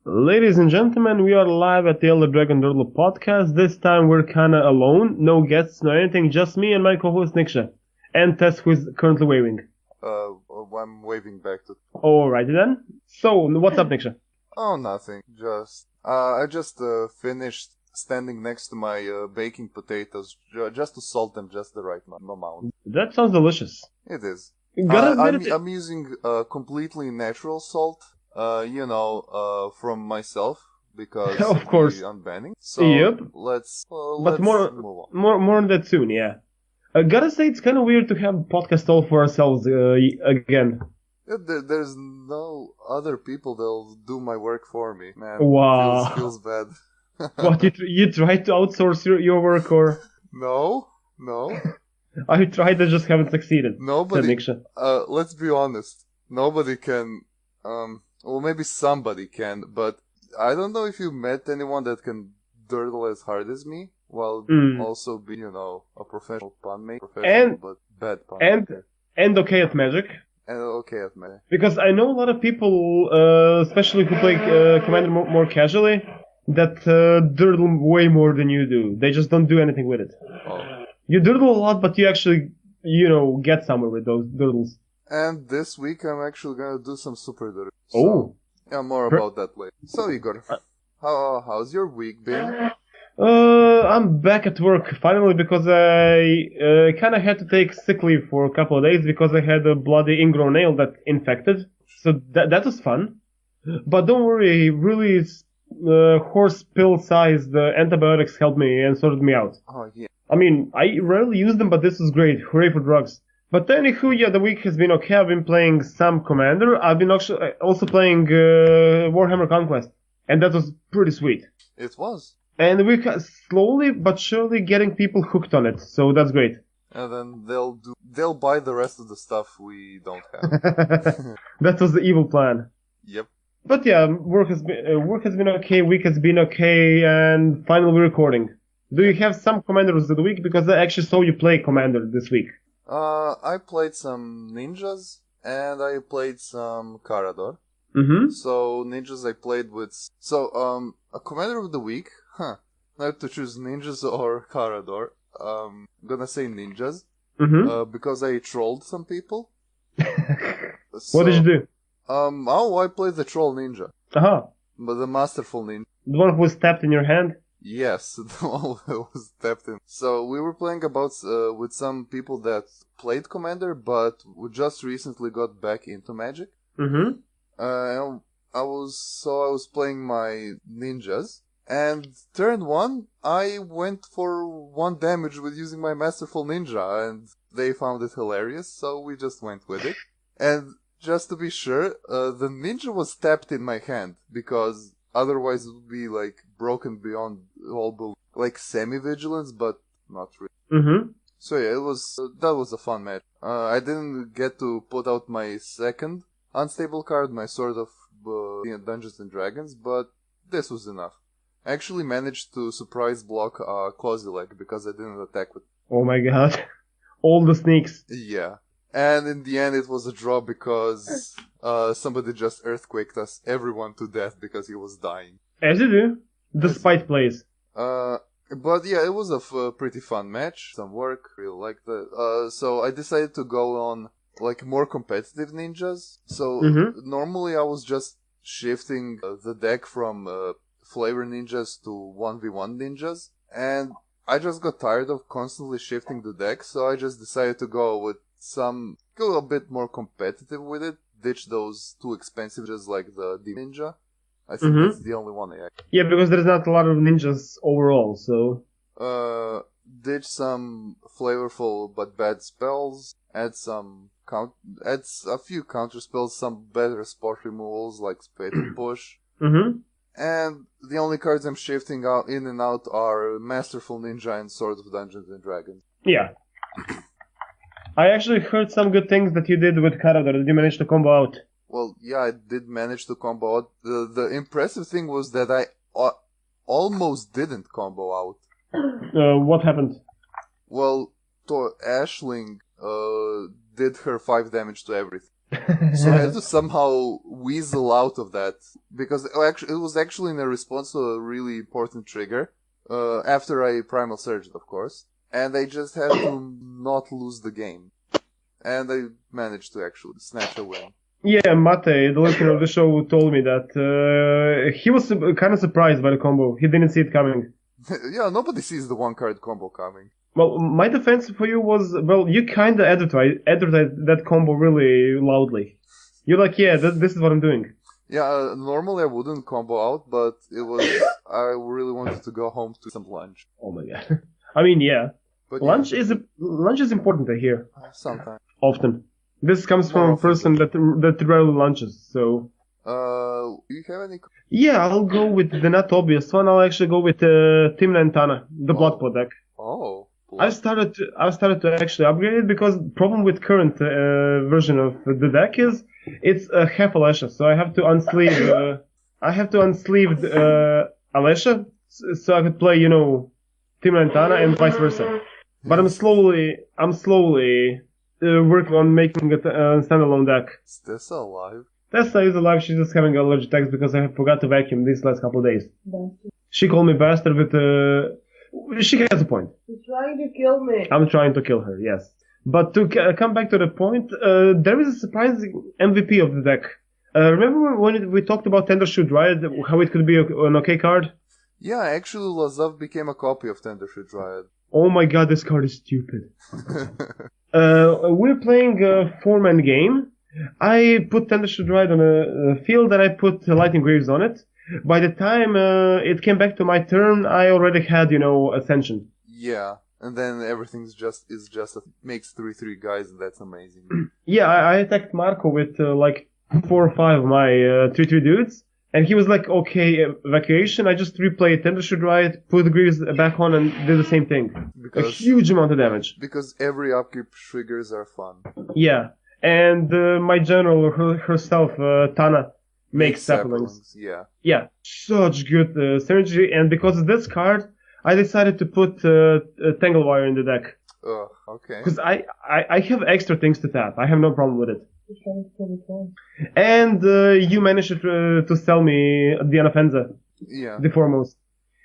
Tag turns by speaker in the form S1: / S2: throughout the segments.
S1: Ladies and gentlemen, we are live at the Elder Dragon Durdle podcast. This time we're kinda alone. No guests, no anything, just me and my co-host Nikša. And Tess, who is currently waving.
S2: I'm waving back to...
S1: Alrighty then. So, what's up, Nikša?
S2: Oh, nothing. I just finished standing next to my baking potatoes just to salt them just the right amount.
S1: That sounds delicious.
S2: It is.
S1: Gotta admit
S2: I'm using completely natural salt, from myself because
S1: Of course.
S2: the unbanning. So
S1: Yep.
S2: let's
S1: But
S2: move on.
S1: more on that soon, yeah. Gotta say, it's kind of weird to have a podcast all for ourselves again.
S2: There's no other people that'll do my work for me, man.
S1: Wow.
S2: Feels bad.
S1: What, you tried to outsource your work, or
S2: No.
S1: I tried and just haven't succeeded?
S2: Nobody.
S1: Nikša.
S2: Let's be honest. Nobody can. Well, maybe somebody can, but I don't know if you met anyone that can durdle as hard as me, while also be, a professional pun maker. But bad pun maker.
S1: And okay at magic.
S2: And okay at me.
S1: Because I know a lot of people, especially who play Commander more casually, that durdle way more than you do. They just don't do anything with it.
S2: Oh.
S1: You durdle a lot, but you actually, get somewhere with those durdles.
S2: And this week I'm actually gonna do some super durdles.
S1: Oh.
S2: Yeah, more about that later. So, Igor, how's your week been?
S1: I'm back at work finally because I kind of had to take sick leave for a couple of days because I had a bloody ingrown nail that infected. So that was fun. But don't worry, really horse pill-sized antibiotics helped me and sorted me out.
S2: Oh, yeah.
S1: I mean, I rarely use them, but this was great. Hooray for drugs. But anywho, yeah, the week has been okay. I've been playing some Commander. I've been also playing Warhammer Conquest. And that was pretty sweet.
S2: It was.
S1: And we're slowly but surely getting people hooked on it, so that's great.
S2: And then they'll buy the rest of the stuff we don't have.
S1: That was the evil plan.
S2: Yep.
S1: But yeah, work has been okay, week has been okay, and finally we're recording. Do you have some Commanders of the week? Because I actually saw you play Commander this week.
S2: I played some ninjas, and I played some Carador.
S1: Mm-hmm.
S2: So, ninjas I played with... a Commander of the week? Huh. I have to choose ninjas or Carador. I'm gonna say ninjas.
S1: Mm-hmm.
S2: Because I trolled some people.
S1: What did you do?
S2: I played the troll ninja.
S1: Uh-huh.
S2: But the masterful ninja.
S1: The one who was tapped in your hand?
S2: Yes, the one who was tapped in. So we were playing with some people that played Commander, but we just recently got back into Magic.
S1: Mm-hmm.
S2: I was playing my ninjas, and turn 1, I went for 1 damage with using my Masterful Ninja, and they found it hilarious, so we just went with it. And just to be sure, the ninja was tapped in my hand, because otherwise it would be, broken beyond all belief. Like semi-vigilance, but not really.
S1: Mm-hmm.
S2: So yeah, that was a fun match. I didn't get to put out my second unstable card, my Sword of Dungeons and Dragons, but this was enough. I actually managed to surprise block Kozilek because I didn't attack with...
S1: Oh my god. All the sneaks.
S2: Yeah. And in the end it was a draw because somebody just earthquaked us, everyone to death because he was dying.
S1: As you do. Despite plays.
S2: But yeah, it was a pretty fun match. Some work, really liked it. So I decided to go on more competitive ninjas. So normally I was just shifting the deck from flavor ninjas to 1v1 ninjas, and I just got tired of constantly shifting the deck, so I just decided to go a bit more competitive with it, ditch those too expensive just like the ninja. I think that's the only one I actually...
S1: Yeah, because there's not a lot of ninjas overall, so...
S2: Ditch some flavorful but bad spells, add a few counter spells, some better spot removals like Spade and Push.
S1: Mm-hmm.
S2: And the only cards I'm shifting out in and out are Masterful Ninja and Sword of Dungeons and Dragons.
S1: Yeah. I actually heard some good things that you did with Carador. Did you manage to combo out?
S2: Well, yeah, I did manage to combo out. The impressive thing was that I almost didn't combo out.
S1: What happened?
S2: Well, Ashling did her 5 damage to everything. So I had to somehow weasel out of that, because it was actually in a response to a really important trigger, after I Primal Surged, of course, and I just had to not lose the game. And I managed to actually snatch a win.
S1: Yeah, Mate, the listener of the show, told me that he was kind of surprised by the combo. He didn't see it coming.
S2: Yeah, nobody sees the one-card combo coming.
S1: Well, my defense for you was, well, you kind of advertised that combo really loudly. You're like, yeah, this is what I'm doing.
S2: Yeah, normally I wouldn't combo out, but it was, I really wanted to go home to some lunch.
S1: Oh my god. I mean, yeah. But lunch is important, I hear.
S2: Sometimes.
S1: Often. This comes from a person that rarely lunches, so...
S2: Do you have any...
S1: Yeah, I'll go with the not obvious one. I'll actually go with Tymna and Tana, the Blood Pot deck.
S2: Oh.
S1: I've started to actually upgrade it because the problem with current version of the deck is it's a half Alesha, so I have to unsleeve Alesha so I could play, Tymna and Tana and vice versa. But I'm slowly working on making it a standalone deck.
S2: Is Tessa alive?
S1: Tessa is alive. She's just having allergic attacks because I forgot to vacuum these last couple of days. She called me bastard with she has a point.
S3: She's trying to kill me.
S1: I'm trying to kill her, yes. But to come back to the point, there is a surprising MVP of the deck. Remember when we talked about Tendershoe Dryad, how it could be an okay card?
S2: Yeah, actually Lazav became a copy of Tendershoe Dryad.
S1: Oh my god, this card is stupid. We're playing a 4-man game. I put Tendershoe Dryad on a field and I put Lightning Greaves on it. By the time it came back to my turn, I already had, Ascension.
S2: Yeah, and then everything's just makes 3/3 guys, and that's amazing.
S1: Yeah, I attacked Marco with 4 or 5 of my 3/3 dudes, and he was like, okay, evacuation. I just replayed Tendershoe Dryad, put the Greaves back on, and did the same thing. A huge amount of damage.
S2: Because every upkeep triggers are fun.
S1: Yeah, and my general herself, Tana, makes Saprolings.
S2: Yeah,
S1: such good synergy, and because of this card, I decided to put Tanglewire in the deck.
S2: Okay.
S1: Because I have extra things to tap. I have no problem with it. And you managed to sell me the Anafenza.
S2: Yeah.
S1: The foremost.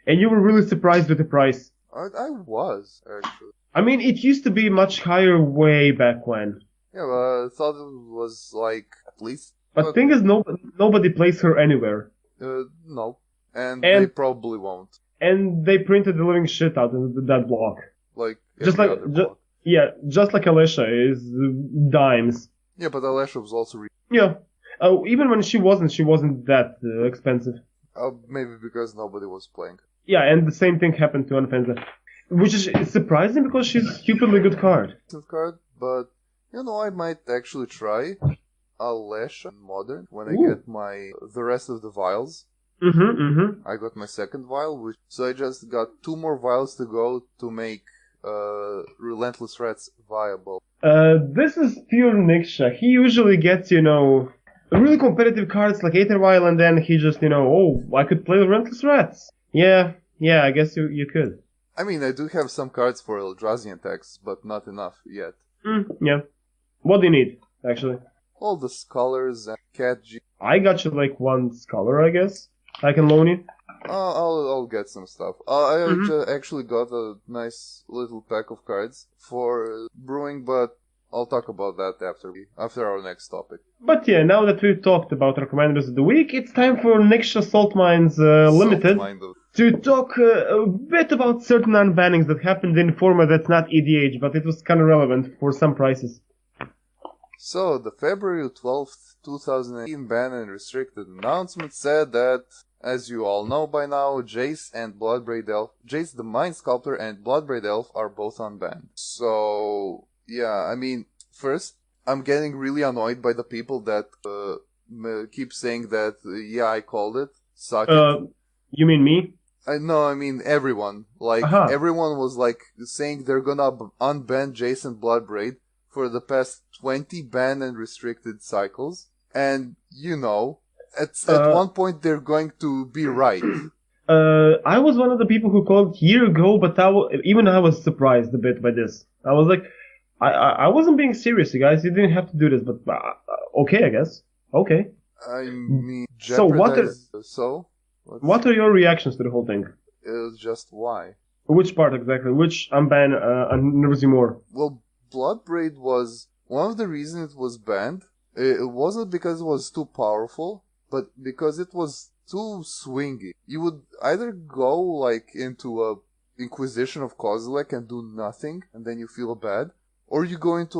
S1: And you were really surprised with the price.
S2: I was, actually.
S1: I mean, it used to be much higher way back when.
S2: Yeah, but I thought it was at least...
S1: But the thing is, nobody plays her anywhere.
S2: No. And they probably won't.
S1: And they printed the living shit out of that block.
S2: Like
S1: just
S2: every other block.
S1: Just like Alesha is dimes.
S2: Yeah, but Alesha was also...
S1: Yeah. Even when she wasn't that expensive.
S2: Maybe because nobody was playing.
S1: Yeah, and the same thing happened to Anafenza. Which is surprising because she's a stupidly good card.
S2: But, I might actually try Alesha Modern when I get the rest of the vials. I got my second vial, so I just got 2 more vials to go to make Relentless Rats viable.
S1: This is pure Nikša. He usually gets, really competitive cards like Aether Vial, and then he just, I could play Relentless Rats. Yeah, I guess you could.
S2: I mean, I do have some cards for Eldrazian attacks, but not enough yet.
S1: Yeah. What do you need, actually?
S2: All the Scholars and Cat G.
S1: I got you 1 Scholar, I guess. I can loan you.
S2: I'll get some stuff. I actually got a nice little pack of cards for brewing, but I'll talk about that after our next topic.
S1: But yeah, now that we've talked about our Commanders of the Week, it's time for Nikša Salt Mines Limited to talk a bit about certain unbannings that happened in format that's not EDH, but it was kind of relevant for some prices.
S2: So, the February 12th, 2018 ban and restricted announcement said that, as you all know by now, Jace the Mind Sculptor and Bloodbraid Elf are both unbanned. So, yeah, I mean, first, I'm getting really annoyed by the people that keep saying that, I called it, suck it.
S1: You mean me?
S2: I mean everyone. Everyone was saying they're gonna unban Jace and Bloodbraid for the past 20 ban and restricted cycles. And, at one point they're going to be right.
S1: I was one of the people who called a year ago, but even I was surprised a bit by this. I was like, I wasn't being serious, you guys. You didn't have to do this, but okay, I guess. Okay.
S2: I mean,
S1: So
S2: jeopardize.
S1: what are your reactions to the whole thing?
S2: It's just why.
S1: Which part exactly? Which unban unnerves you more?
S2: Well, Bloodbraid was one of the reasons it was banned. It wasn't because it was too powerful, but because it was too swingy. You would either go like into a Inquisition of Kozilek and do nothing, and then you feel bad, or you go into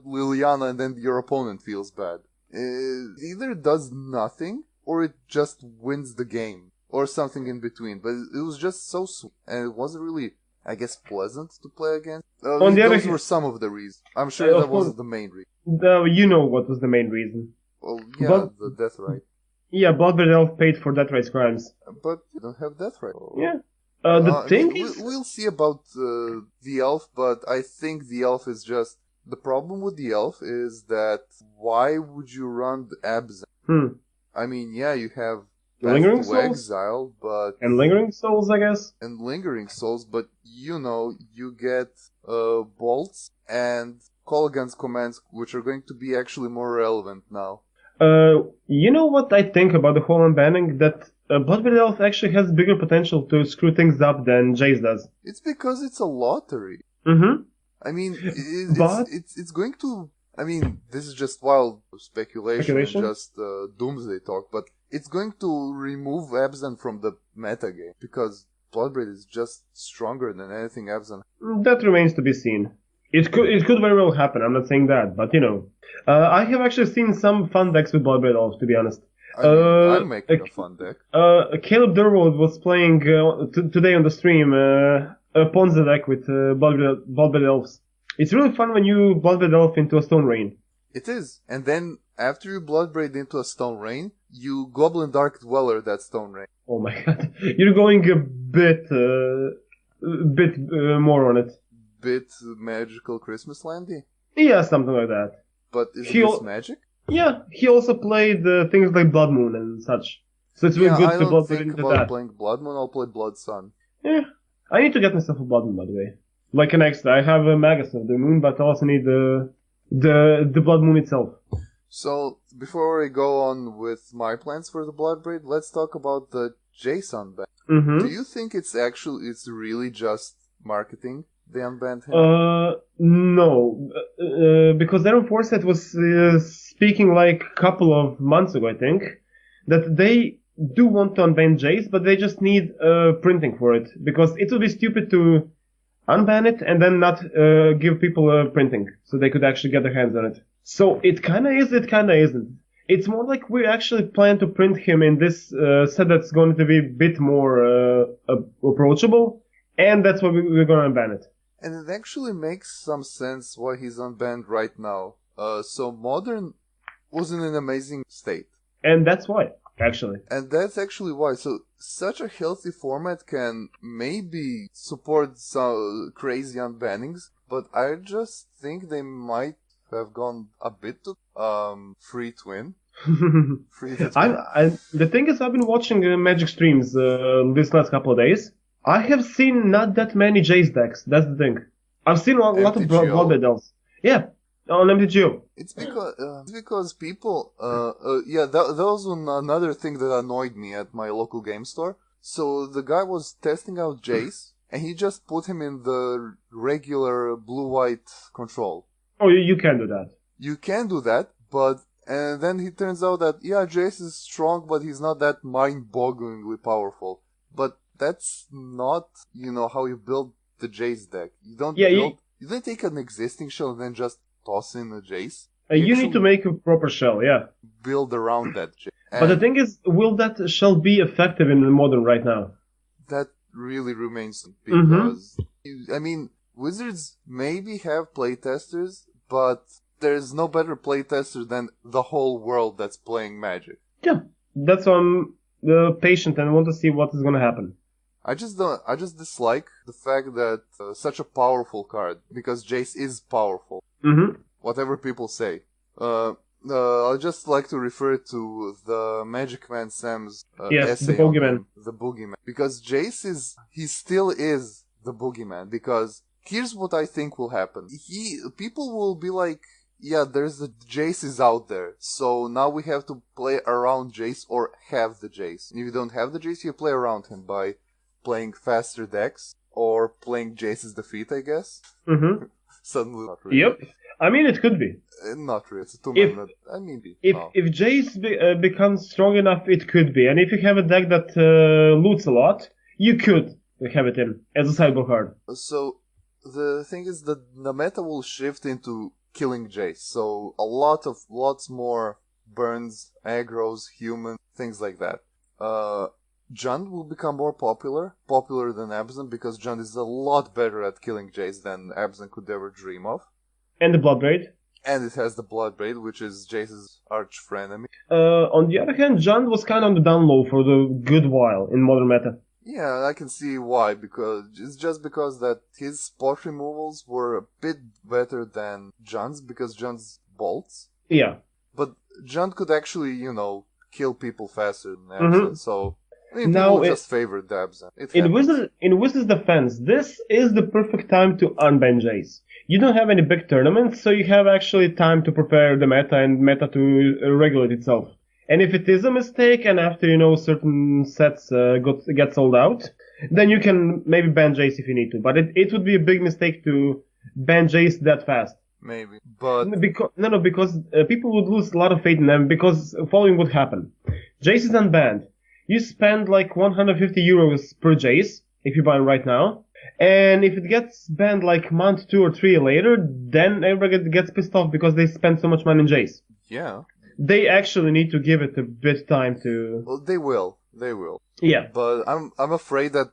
S2: Liliana and then your opponent feels bad. It either does nothing, or it just wins the game, or something in between. But it was just so sweet, and it wasn't really, I guess, pleasant to play against. Those were some of the reasons. I'm sure that wasn't the main reason.
S1: You know what was the main reason.
S2: Well, yeah, the death right.
S1: Yeah, Bloodbraid Elf paid for death right's crimes.
S2: But you don't have death right.
S1: Yeah. The thing is...
S2: We'll see about the elf, but I think the elf is just... The problem with the elf is that why would you run the Absent? I mean, yeah, you have
S1: Lingering
S2: Path to
S1: Souls?
S2: Exile, but...
S1: And Lingering Souls, I guess?
S2: And Lingering Souls, but you know, you get bolts and call against commands, which are going to be actually more relevant now.
S1: You know what I think about the whole unbanning? That Bloodbraid Elf actually has bigger potential to screw things up than Jace does.
S2: It's because it's a lottery.
S1: Mm-hmm.
S2: I mean, it's going to... I mean, this is just wild speculation? And just doomsday talk, but it's going to remove Abzan from the metagame, because Bloodbraid is just stronger than anything Abzan.
S1: That remains to be seen. It could very well happen, I'm not saying that, but you know. I have actually seen some fun decks with Bloodbraid Elves, to be honest.
S2: I'm making a fun deck.
S1: Caleb Durdle was playing today on the stream a Ponza deck with Bloodbraid Elves. It's really fun when you Bloodbraid Elf into a Stone Rain.
S2: It is. And then, after you Bloodbraid into a Stone Rain, you Goblin Dark Dweller that Stone Rain.
S1: Oh my god. You're going a bit more on it.
S2: Bit magical Christmas landy?
S1: Yeah, something like that.
S2: But is this magic?
S1: Yeah, he also played things like Blood Moon and such. So it's really good to Bloodbraid into that.
S2: I don't think playing Blood Moon, I'll play Blood Sun.
S1: Yeah, I need to get myself a Blood Moon, by the way. Like an extra. I have a Magus of the Moon, but I also need the Blood Moon itself.
S2: So, before we go on with my plans for the Bloodbraid, let's talk about the Jace unban.
S1: Mm-hmm.
S2: Do you think it's really just marketing? They unbanned him?
S1: No. Because Aaron Forsett was speaking like a couple of months ago, I think, that they do want to unban Jace, but they just need printing for it. Because it would be stupid to unban it and then not give people printing, so they could actually get their hands on it. So it kinda is, it kinda isn't. It's more like we actually plan to print him in this set that's going to be a bit more approachable, and that's why we're gonna unban it.
S2: And it actually makes some sense why he's unbanned right now. So Modern was in an amazing state.
S1: And that's why, actually.
S2: And that's actually why. So such a healthy format can maybe support some crazy unbannings, but I just think they might have gone a bit to free twin.
S1: The thing is, I've been watching Magic streams this last couple of days. I have seen not that many Jace decks. That's the thing. I've seen a lot of Bloodbraid Elves. Yeah, on MTGO.
S2: It's because people. That was another thing that annoyed me at my local game store. So the guy was testing out Jace, and he just put him in the regular blue-white control.
S1: Oh, you can do that.
S2: You can do that, and then it turns out that Jace is strong, but he's not that mind-bogglingly powerful. But that's not, how you build the Jace deck. You don't you don't take an existing shell and then just toss in a Jace.
S1: You need to make a proper shell, yeah.
S2: Build around that Jace.
S1: But the thing is, will that shell be effective in Modern right now?
S2: That really remains because, Wizards maybe have playtesters, but there's no better playtester than the whole world that's playing Magic.
S1: Yeah, that's why I'm patient and want to see what is going to happen.
S2: I just dislike the fact that such a powerful card, because Jace is powerful.
S1: Mm-hmm.
S2: Whatever people say. I'd just like to refer to the Magic Man Sam's essay
S1: the Boogeyman.
S2: The Boogeyman. Because Jace he still is the Boogeyman, because here's what I think will happen. People will be like, yeah, there's the Jace is out there, so now we have to play around Jace or have the Jace. If you don't have the Jace, you play around him by playing faster decks or playing Jace's defeat, I guess.
S1: Mm-hmm.
S2: Suddenly, not really.
S1: Yep. I mean, it could be.
S2: Not really. It's a two-man. I mean,
S1: if Jace becomes strong enough, it could be. And if you have a deck that loots a lot, you could have it in as a sideboard card.
S2: So the thing is that the meta will shift into killing Jace. So lots more burns, aggros, human, things like that. Jund will become more popular than Abzan, because Jund is a lot better at killing Jace than Abzan could ever dream of.
S1: And the Bloodbraid.
S2: And it has the Bloodbraid, which is Jace's arch frenemy.
S1: On the other hand, Jund was kind of on the down low for the good while in modern meta.
S2: Yeah, I can see why, because it's just because that his spot removals were a bit better than Jund's, because Jund's bolts.
S1: Yeah.
S2: But Jund could actually, kill people faster than Abzan, so I mean,
S1: now
S2: people just favored Abzan.
S1: In Wizard's defense, this is the perfect time to unban Jace. You don't have any big tournaments, so you have actually time to prepare the meta and meta to regulate itself. And if it is a mistake, and after, certain sets get sold out, then you can maybe ban Jace if you need to. But it would be a big mistake to ban Jace that fast.
S2: Maybe, but...
S1: Because people would lose a lot of faith in them, because following would happen. Jace is unbanned. You spend like 150 euros per Jace, if you buy him right now. And if it gets banned like month 2 or 3 later, then everybody gets pissed off because they spend so much money in Jace.
S2: Yeah.
S1: They actually need to give it a bit time to...
S2: Well, they will.
S1: Yeah.
S2: But I'm afraid that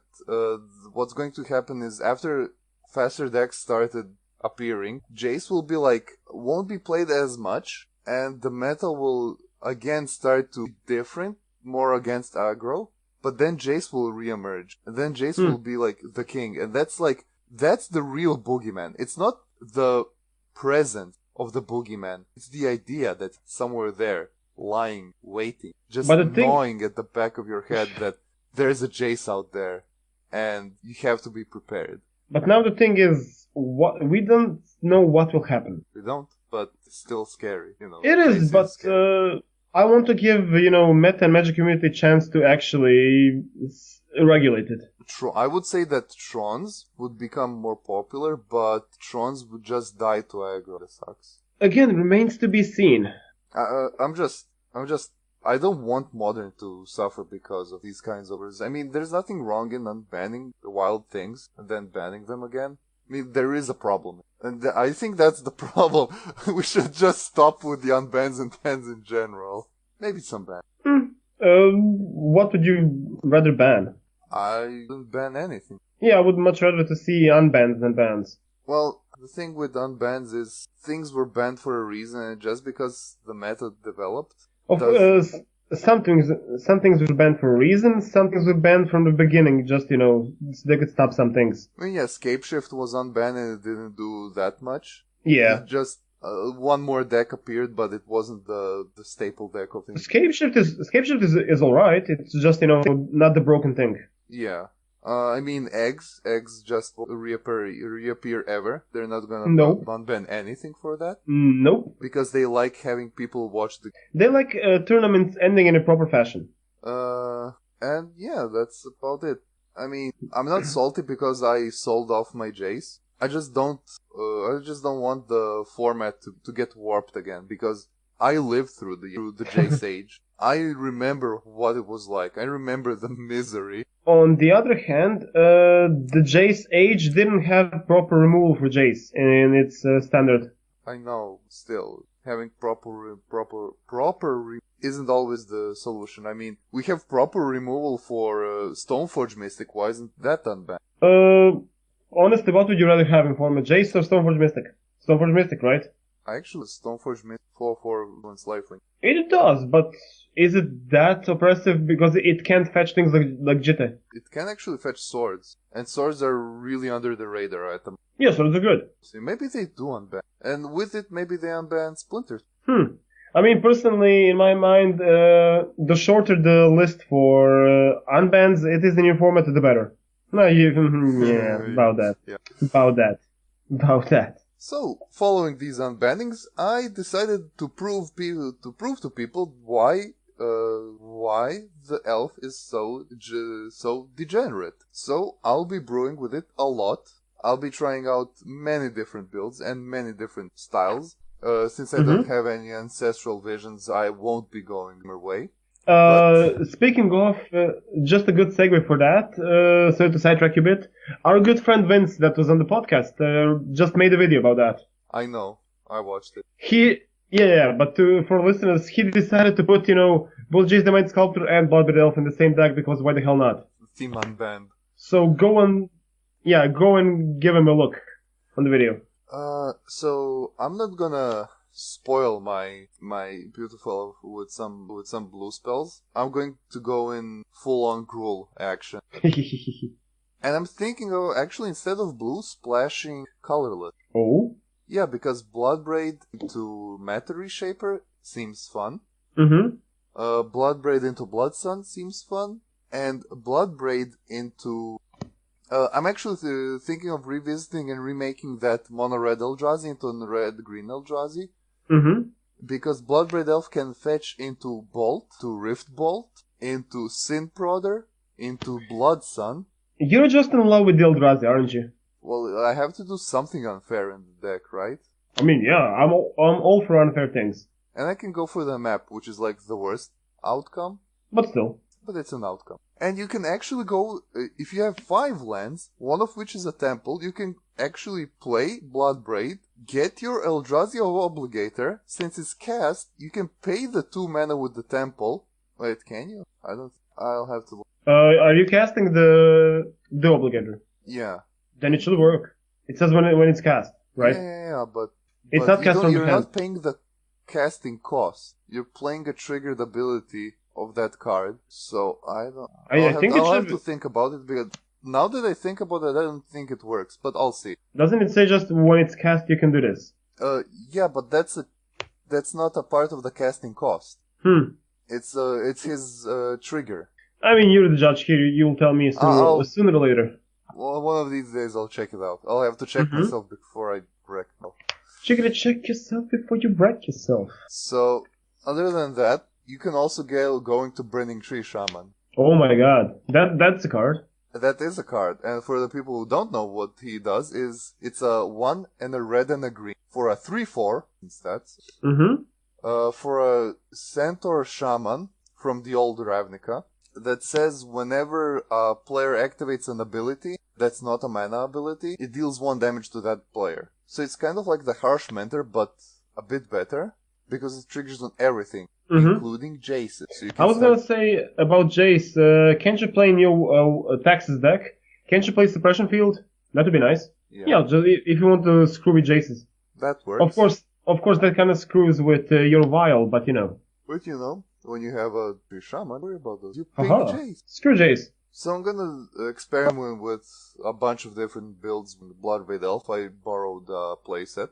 S2: what's going to happen is after faster decks started appearing, Jace won't be played as much, and the meta will again start to be different, more against aggro, but then Jace will reemerge, and then Jace will be like the king, and that's the real boogeyman. It's not the presence of the boogeyman, it's the idea that somewhere there, lying, waiting, just gnawing at the back of your head that there's a Jace out there, and you have to be prepared.
S1: But now the thing is, we don't know what will happen.
S2: We don't, but it's still scary,
S1: It is, but I want to give, meta and Magic community a chance to actually regulate it.
S2: I would say that Trons would become more popular, but Trons would just die to aggro. That sucks.
S1: Again, remains to be seen.
S2: I don't want Modern to suffer because of these kinds of... I mean, there's nothing wrong in unbanning the wild things and then banning them again. I mean, there is a problem. And I think that's the problem. We should just stop with the unbans and bans in general. Maybe some ban.
S1: What would you rather ban?
S2: I wouldn't ban anything.
S1: Yeah, I would much rather to see unbans than bans.
S2: Well, the thing with unbans is things were banned for a reason, and just because the meta developed...
S1: Some things were banned for a reason, some things were banned from the beginning, just, so they could stop some things.
S2: I mean, yeah, Scapeshift was unbanned and it didn't do that much.
S1: Yeah.
S2: It just one more deck appeared, but it wasn't the staple deck of things.
S1: Scapeshift is alright, it's just, not the broken thing.
S2: Yeah. I mean, eggs just reappear ever. They're not gonna unban anything for that.
S1: Nope.
S2: Because they like having people watch
S1: They like tournaments ending in a proper fashion.
S2: And yeah, that's about it. I mean, I'm not salty because I sold off my Jace. I just don't want the format to get warped again, because I lived through the Jace age. I remember what it was like. I remember the misery.
S1: On the other hand, the Jace age didn't have proper removal for Jace in its standard.
S2: I know, still, having proper isn't always the solution. I mean, we have proper removal for Stoneforge Mystic. Why isn't that unbanned?
S1: Honestly, what would you rather have in form of Jace or Stoneforge Mystic? Stoneforge Mystic, right?
S2: Actually, Stoneforge Mystic 4/4 ruins lifelink.
S1: It does, but is it that oppressive because it can't fetch things like Jitte?
S2: It can actually fetch swords, and swords are really under the radar at the moment.
S1: Yeah, swords are good.
S2: So maybe they do unban, and with it, maybe they unban Splinters.
S1: I mean, personally, in my mind, the shorter the list for unbans it is in your format, the better. No, about that.
S2: Yeah.
S1: About that.
S2: So, following these unbannings, I decided to prove to people why the elf is so degenerate. So I'll be brewing with it a lot. I'll be trying out many different builds and many different styles. Since I don't have any ancestral visions, I won't be going my way.
S1: Speaking of, just a good segue for that, so to sidetrack you a bit, our good friend Vince that was on the podcast just made a video about that.
S2: I know. I watched it.
S1: But for listeners, he decided to put, both Jace the Mind Sculptor and Bloodbraid Elf in the same deck because why the hell not?
S2: Team unbanned.
S1: So go and give him a look on the video.
S2: So I'm not gonna spoil my beautiful with some blue spells. I'm going to go in full on Gruul action. And I'm thinking of actually instead of blue splashing colorless.
S1: Oh?
S2: Yeah, because Bloodbraid into Matter Reshaper seems fun. Bloodbraid into Blood Sun seems fun. And Bloodbraid into... I'm actually thinking of revisiting and remaking that mono red Eldrazi into red green Eldrazi. Because Bloodbraid Elf can fetch into Bolt, to Rift Bolt, into Synthprodder, into Blood Sun.
S1: You're just in love with the Eldrazi, aren't you?
S2: Well, I have to do something unfair in the deck, right?
S1: I mean, yeah, I'm all for unfair things.
S2: And I can go for the map, which is like the worst outcome.
S1: But still.
S2: But it's an outcome. And you can actually go, if you have 5 lands, one of which is a temple, you can actually play Bloodbraid, get your Eldrazi Obligator. Since it's cast, you can pay the 2 mana with the temple. Wait, can you? I'll have to look.
S1: Are you casting the Obligator?
S2: Yeah.
S1: Then it should work. It says when it's cast, right?
S2: Yeah, but
S1: it's not cast from
S2: you're
S1: the hand.
S2: not paying the casting cost. You're playing a triggered ability of that card. So I'll have to think about it, because now that I think about it, I don't think it works, but I'll see.
S1: Doesn't it say just when it's cast you can do this?
S2: Yeah, but that's not a part of the casting cost. It's his trigger.
S1: I mean, you're the judge here. You'll tell me sooner or later.
S2: Well, one of these days I'll check it out. I'll have to check myself before I wreck.
S1: You're gonna check yourself before you wreck yourself.
S2: So, other than that, you can also go into Burning Tree Shaman.
S1: Oh my god. That's a card.
S2: That is a card. And for the people who don't know what he does, it's a 1 and a red and a green for a 3/4 stats. For a Centaur Shaman from the old Ravnica that says whenever a player activates an ability that's not a mana ability, it deals 1 damage to that player. So it's kind of like the Harsh Mentor, but a bit better, because it triggers on everything, including Jace. So I was
S1: gonna say about Jace, can't you play new Taxes deck? Can't you play Suppression Field? That would be nice. Yeah, just if you want to screw with Jaces.
S2: That works.
S1: Of course, that kind of screws with your Vial, but you know.
S2: But you know, when you have a Tree Shaman, don't worry about those. You ping Jace.
S1: Screw Jace.
S2: So I'm gonna experiment with a bunch of different builds with Bloodbraid Elf. I borrowed a playset.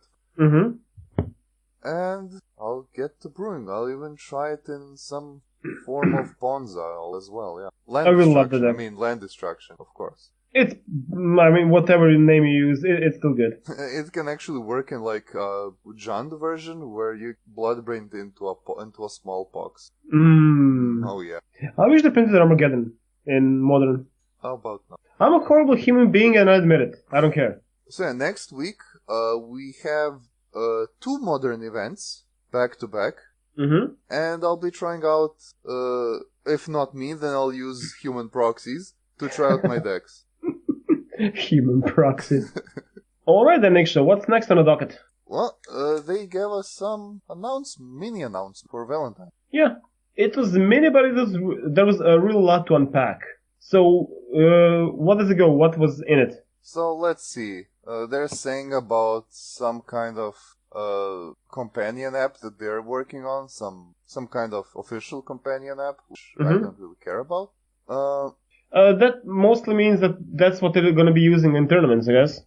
S2: And I'll get to brewing. I'll even try it in some form of Bonsai as well, yeah. Land destruction, of course.
S1: Whatever name you use, it's still good.
S2: It can actually work in like Jund version, where you Bloodbraid into a smallpox. Oh yeah.
S1: I wish they printed Armageddon in Modern.
S2: How about now?
S1: I'm a horrible human being and I admit it. I don't care.
S2: So yeah, next week we have 2 Modern events back to back. And I'll be trying out, if not me, then I'll use human proxies to try out my decks.
S1: Human proxies. Alright then, Nikša, what's next on the docket?
S2: Well, they gave us some mini announcement for Valentine.
S1: Yeah, it was mini, but there was a real lot to unpack. So, what does it go? What was in it?
S2: So, let's see. They're saying about some kind of companion app that they're working on, some kind of official companion app, which I don't really care about.
S1: That mostly means that's what they're going to be using in tournaments, I guess.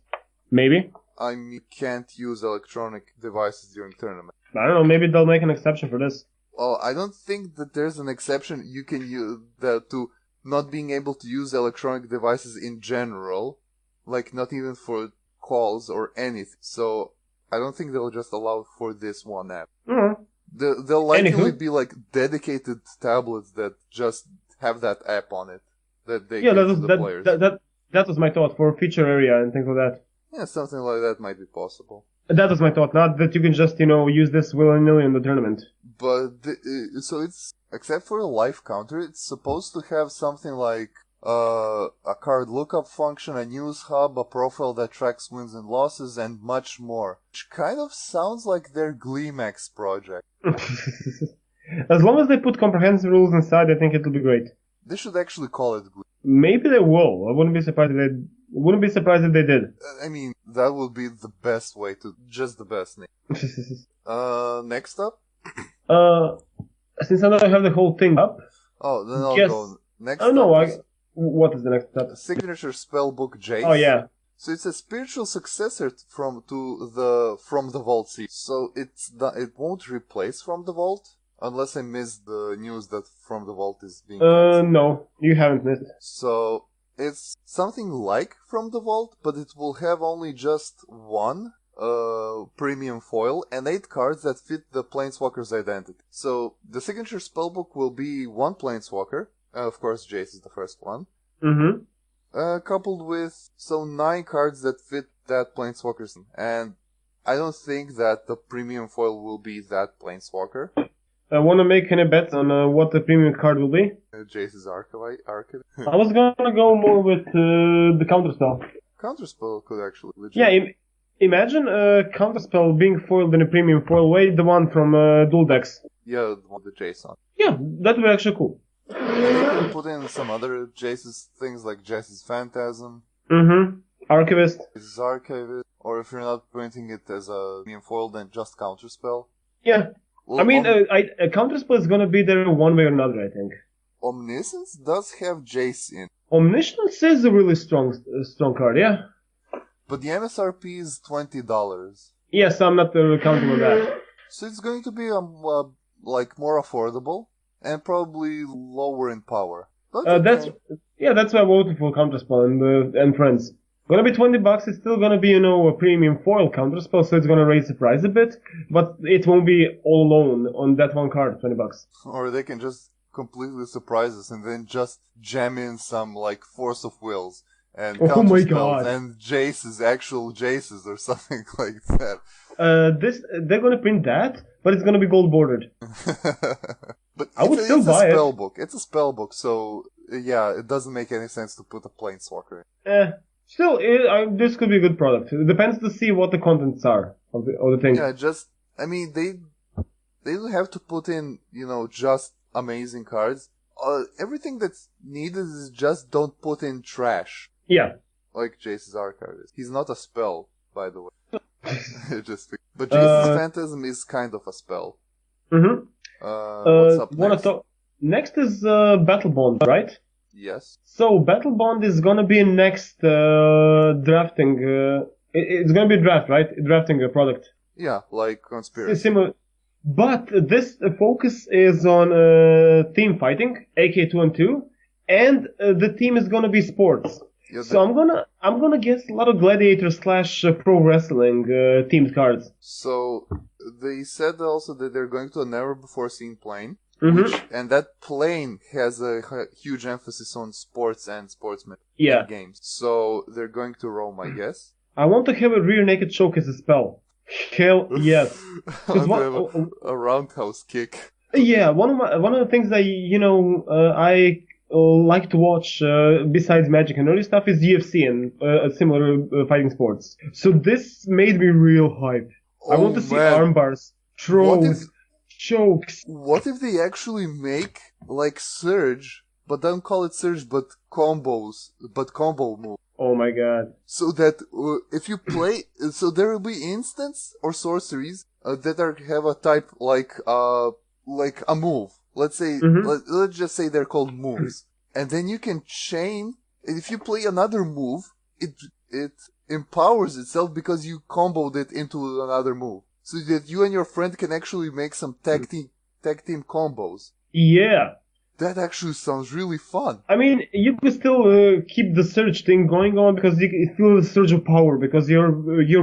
S1: Maybe.
S2: You can't use electronic devices during tournaments.
S1: I don't know, maybe they'll make an exception for this.
S2: Well, I don't think that there's an exception you can use to not being able to use electronic devices in general, like not even for calls or anything. So I don't think they'll just allow for this one app.
S1: Mm-hmm.
S2: There'll likely be like dedicated tablets that just have that app on it that they give to the players.
S1: That was my thought for feature area and things like that.
S2: Yeah, something like that might be possible.
S1: That was my thought, not that you can just, use this willy-nilly in the tournament.
S2: But, so it's, except for a life counter, it's supposed to have something like, a card lookup function, a news hub, a profile that tracks wins and losses, and much more. Which kind of sounds like their Gleemax project.
S1: As long as they put comprehensive rules inside, I think it'll be great.
S2: They should actually call it Gleemax.
S1: Maybe they will. I wouldn't be surprised if they did.
S2: I mean, that would be the best way to, just the best name. Next up?
S1: Since I don't have the whole thing up.
S2: Oh, then I'll go. Next
S1: up. No, what is the next step?
S2: Signature spellbook Jace.
S1: Oh yeah.
S2: So it's a spiritual successor from the Vault series. So it won't replace From the Vault, unless I missed the news that From the Vault is being canceled.
S1: No, you haven't missed.
S2: So it's something like From the Vault, but it will have only just one premium foil and 8 cards that fit the Planeswalker's identity. So the signature spellbook will be one Planeswalker. Of course, Jace is the first one.
S1: Mm-hmm.
S2: Coupled with 9 cards that fit that Planeswalker's. And I don't think that the premium foil will be that Planeswalker.
S1: I want to make any bets on what the premium card will be?
S2: Jace's Archivite.
S1: I was gonna go more with the counterspell.
S2: Counterspell could actually legit.
S1: Yeah, imagine a counterspell being foiled in a premium foil way, the one from dual decks.
S2: Yeah, the one with Jace on.
S1: Yeah, that would be actually cool.
S2: And you can put in some other Jace's things like Jace's Phantasm.
S1: Mm-hmm. Archivist.
S2: Jace's Archivist. Or if you're not printing it as a premium foil, then just counterspell.
S1: Yeah. Well, I mean, a counterspell is gonna be there one way or another, I think.
S2: Omniscience does have Jace in.
S1: Omniscience is a really strong card, yeah.
S2: But the MSRP is $20.
S1: Yes, I'm not counting on that.
S2: So it's going to be like more affordable and probably lower in power.
S1: That's why I voted for counterspell and friends. Gonna be $20. It's still gonna be a premium foil counterspell, so it's gonna raise the price a bit, but it won't be all alone on that one card. $20.
S2: Or they can just completely surprise us and then just jam in some like Force of Wills and counterspells and actual Jaces or something like that.
S1: They're gonna print that, but it's gonna be gold bordered.
S2: But
S1: I would still buy
S2: it. It's a spellbook, so yeah, it doesn't make any sense to put a Planeswalker in.
S1: Still, this could be a good product. It depends to see what the contents are of the thing.
S2: Yeah, they have to put in, just amazing cards. Everything that's needed is just don't put in trash.
S1: Yeah.
S2: Like Jace's Archivist. He's not a spell, by the way. But Jace's Phantasm is kind of a spell.
S1: Mm-hmm.
S2: What's up next?
S1: Next is Battle Bond, right?
S2: Yes.
S1: So Battle Bond is gonna be next drafting. It's gonna be a draft, right? Drafting a product.
S2: Yeah, like Conspiracy.
S1: Similar. But this focus is on team fighting, AK 2 and 2, and the team is gonna be sports. Yeah, so I'm gonna guess a lot of gladiator / pro wrestling themed cards.
S2: So they said also that they're going to a never before seen plane.
S1: Mm-hmm.
S2: And that plane has a huge emphasis on sports and sportsman games. So they're going to Rome, I guess. I
S1: want to have a rear naked choke as a spell. Hell yes.
S2: A roundhouse kick.
S1: Yeah, one of the things that I like to watch besides Magic and early stuff is UFC and similar fighting sports. So this made me real hype. I want to see armbars, throws, chokes.
S2: What if they actually make like Surge, but don't call it Surge, but combo move?
S1: Oh my god.
S2: So that if you play, so there will be instants or sorceries that have a type like a move. Let's say, let's just say they're called moves. And then you can chain, if you play another move, it empowers itself because you comboed it into another move. So that you and your friend can actually make some tag team combos.
S1: Yeah.
S2: That actually sounds really fun.
S1: I mean, you could still keep the surge thing going on because you feel the surge of power because your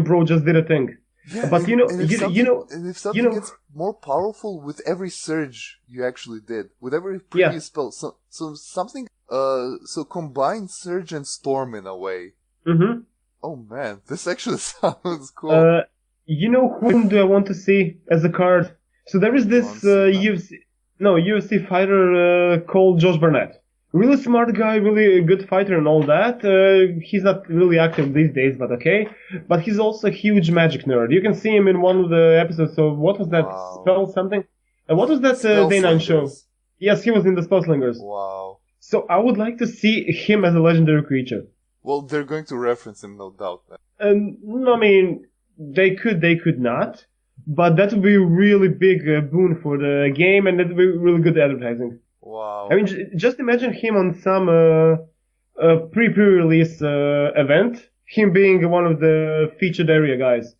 S1: bro just did a thing.
S2: Yeah,
S1: But
S2: if something gets more powerful with every surge you actually did, with every previous spell, so something, so combine surge and storm in a way.
S1: Mm-hmm.
S2: Oh man, this actually sounds cool.
S1: Whom do I want to see as a card? So there is this UFC fighter called Josh Barnett. Really smart guy, really good fighter and all that. He's not really active these days, but okay. But he's also a huge magic nerd. You can see him in one of the episodes of, what was that, Spell something? What was that Day 9 show? Yes, he was in the Spellslingers.
S2: Wow.
S1: So I would like to see him as a legendary creature.
S2: Well, they're going to reference him, no doubt.
S1: No, I mean, they could not. But that would be a really big boon for the game, and that would be really good advertising.
S2: Wow.
S1: I mean, just imagine him on some pre-release event, him being one of the featured area guys.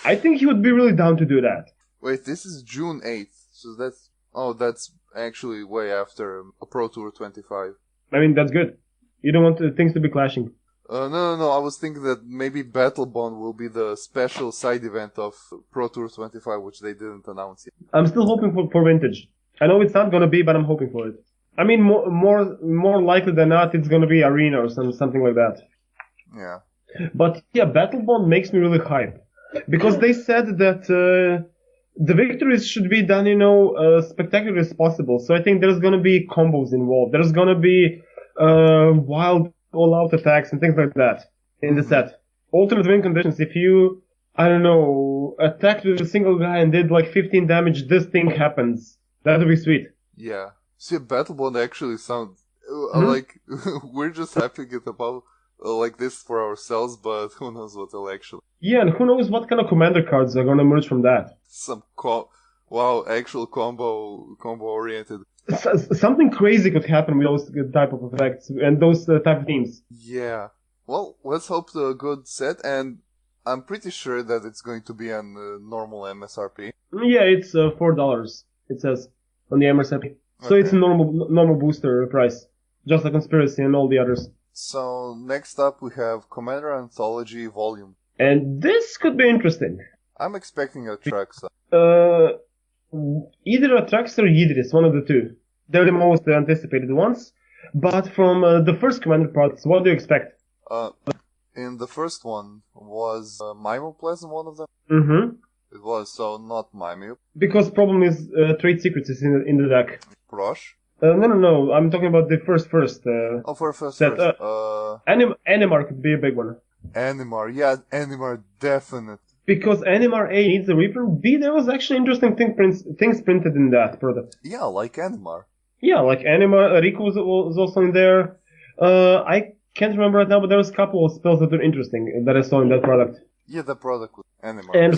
S1: I think he would be really down to do that.
S2: Wait, this is June 8th, so that's actually way after Pro Tour 25.
S1: I mean, that's good. You don't want things to be clashing.
S2: No, I was thinking that maybe Battle Bond will be the special side event of Pro Tour 25, which they didn't announce yet.
S1: I'm still hoping for Vintage. I know it's not gonna be, but I'm hoping for it. I mean, more likely than not, it's gonna be Arena or something like that.
S2: Yeah.
S1: But yeah, Battle Bond makes me really hype. Because they said that the victories should be done, spectacular as possible. So I think there's gonna be combos involved. There's gonna be wild all-out attacks and things like that in the set. Alternate win conditions. If you, I don't know, attacked with a single guy and did like 15 damage, this thing happens. That would be sweet.
S2: Yeah. See, Battle Bond actually sounds like we're just having it about like this for ourselves, but who knows what will actually.
S1: Yeah, and who knows what kind of commander cards are gonna emerge from that.
S2: Some actual combo oriented.
S1: Something crazy could happen with those type of effects and those type of themes.
S2: Yeah. Well, let's hope for a good set, and I'm pretty sure that it's going to be on normal MSRP.
S1: Yeah, it's $4. It says on the MSRP. So
S2: Okay.
S1: it's a normal booster price, just like Conspiracy and all the others.
S2: So next up we have Commander Anthology Volume.
S1: And this could be interesting.
S2: I'm expecting a Traxa.
S1: Either Atrax or Yidris, one of the two. They're the most anticipated ones. But from the first Commander parts, what do you expect?
S2: In the first one, was Mimoplasm one of them?
S1: Mm-hmm.
S2: It was, so not Mimeo.
S1: Because problem is Trade Secrets is in the deck.
S2: Prosh?
S1: No. I'm talking about the first.
S2: For first.
S1: Animar could be a big one.
S2: Animar, yeah, Animar, definite.
S1: Because Animar A needs a reprint. B, there was actually interesting things printed in that product.
S2: Yeah, like Animar.
S1: Yeah, like Animar, Riku was also in there. I can't remember right now, but there was a couple of spells that were interesting that I saw in that product.
S2: Yeah, the product was Animar.
S1: And